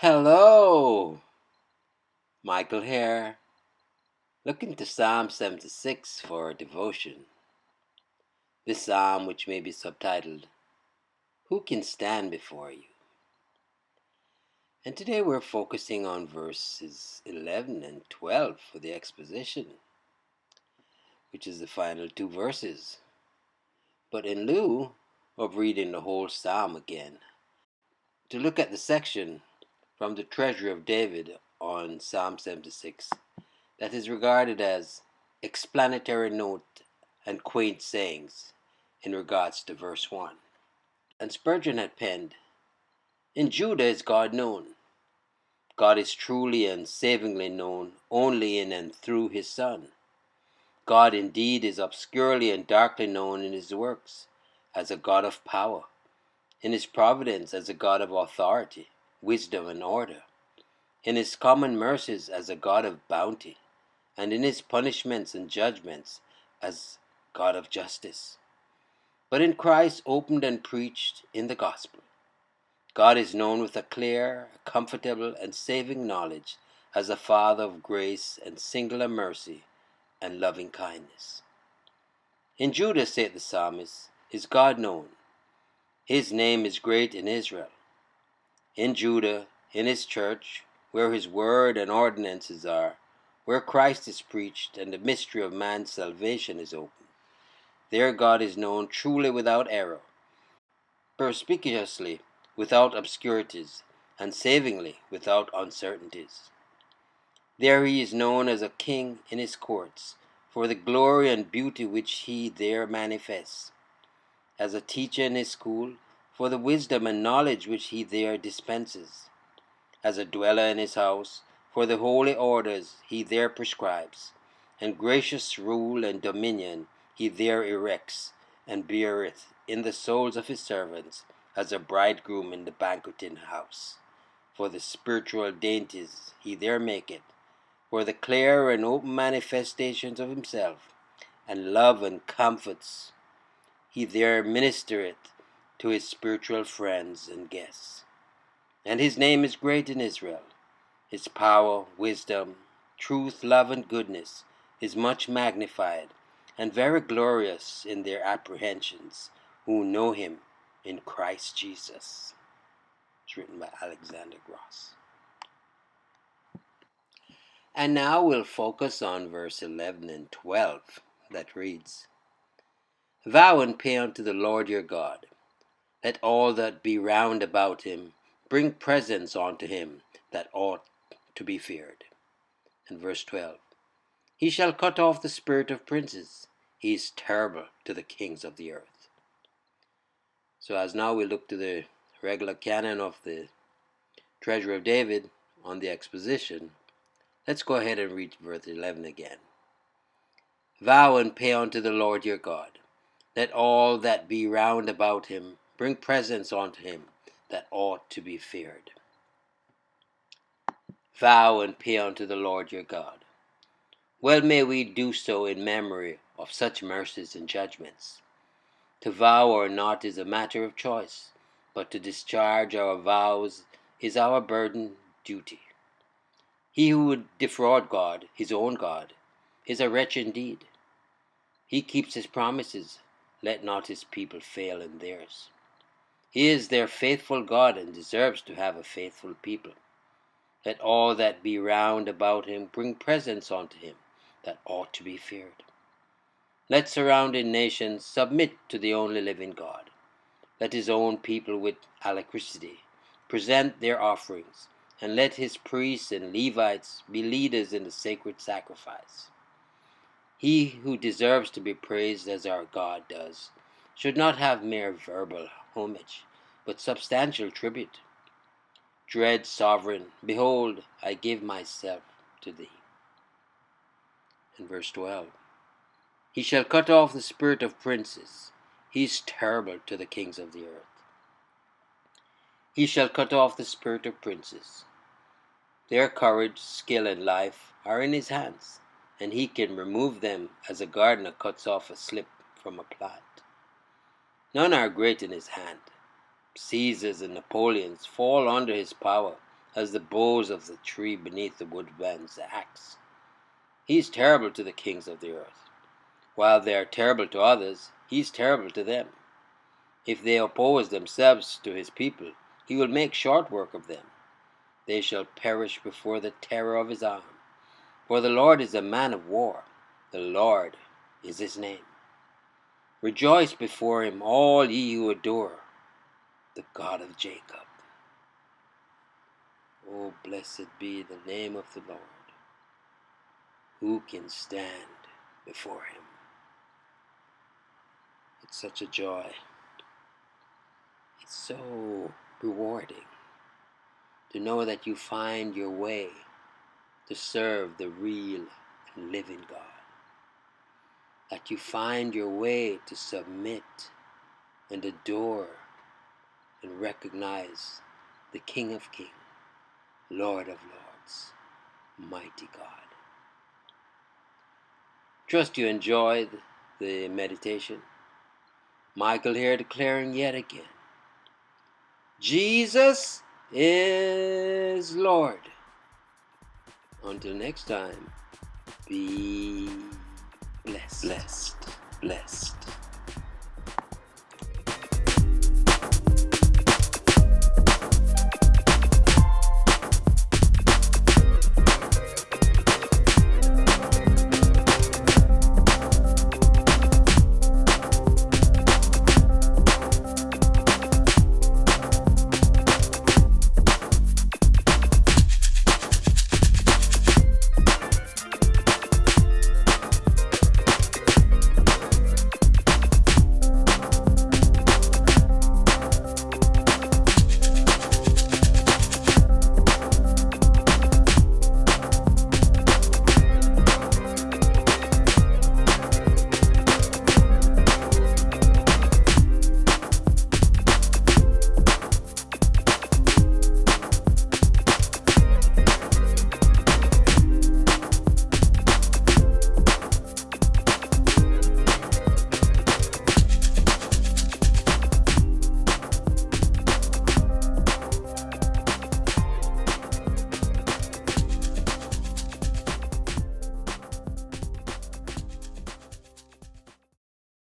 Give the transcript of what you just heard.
Hello, Michael here. Looking to Psalm 76 for devotion. This psalm, which may be subtitled, Who Can Stand Before You? And today we're focusing on verses 11 and 12 for the exposition, which is the final two verses. But in lieu of reading the whole psalm again, to look at the section from the Treasury of David on Psalm 76 that is regarded as explanatory note and quaint sayings in regards to verse 1. And Spurgeon had penned, "In Judah is God known. God is truly and savingly known only in and through his Son. God indeed is obscurely and darkly known in his works, as a God of power, in his providence as a God of authority, wisdom, and order, in his common mercies as a God of bounty, and in his punishments and judgments as God of justice. But in Christ opened and preached in the gospel, God is known with a clear, comfortable, and saving knowledge as a Father of grace and singular mercy and loving kindness. In Judah, saith the psalmist, is God known. His name is great in Israel. In Judah, in his church, where his word and ordinances are, where Christ is preached and the mystery of man's salvation is opened, there God is known truly without error, perspicuously without obscurities, and savingly without uncertainties. There he is known as a king in his courts, for the glory and beauty which he there manifests, as a teacher in his school, for the wisdom and knowledge which he there dispenses, as a dweller in his house, for the holy orders he there prescribes, and gracious rule and dominion he there erects, and beareth in the souls of his servants, as a bridegroom in the banqueting house. For the spiritual dainties he there maketh, for the clear and open manifestations of himself, and love and comforts he there ministereth to his spiritual friends and guests. And his name is great in Israel. His power, wisdom, truth, love, and goodness is much magnified, and very glorious in their apprehensions, who know him in Christ Jesus." It's written by Alexander Gross. And now we'll focus on verse 11 and 12 that reads, "Vow and pay unto the Lord your God. Let all that be round about him bring presents unto him that ought to be feared." And verse 12, "He shall cut off the spirit of princes. He is terrible to the kings of the earth." So as now we look to the regular canon of the Treasury of David on the exposition, let's go ahead and read verse 11 again. "Vow and pay unto the Lord your God. Let all that be round about him bring presents unto him that ought to be feared." Vow and pay unto the Lord your God. Well may we do so in memory of such mercies and judgments. To vow or not is a matter of choice, but to discharge our vows is our burden duty. He who would defraud God, his own God, is a wretch indeed. He keeps his promises, let not his people fail in theirs. He is their faithful God and deserves to have a faithful people. Let all that be round about him bring presents unto him that ought to be feared. Let surrounding nations submit to the only living God. Let his own people with alacrity present their offerings, and let his priests and Levites be leaders in the sacred sacrifice. He who deserves to be praised as our God does should not have mere verbal homage, but substantial tribute. Dread sovereign, behold, I give myself to thee. In verse 12, "He shall cut off the spirit of princes. He is terrible to the kings of the earth." He shall cut off the spirit of princes. Their courage, skill, and life are in his hands, and he can remove them as a gardener cuts off a slip from a plant. None are great in his hand. Caesars and Napoleons fall under his power as the boughs of the tree beneath the woodman's axe. He is terrible to the kings of the earth. While they are terrible to others, he is terrible to them. If they oppose themselves to his people, he will make short work of them. They shall perish before the terror of his arm. For the Lord is a man of war. The Lord is his name. Rejoice before him, all ye who adore the God of Jacob. Oh, blessed be the name of the Lord. Who can stand before him? It's such a joy. It's so rewarding to know that you find your way to serve the real and living God. That you find your way to submit and adore and recognize the King of Kings, Lord of Lords, mighty God. Trust you enjoyed the meditation. Michael here declaring yet again, Jesus is Lord. Until next time, be blessed.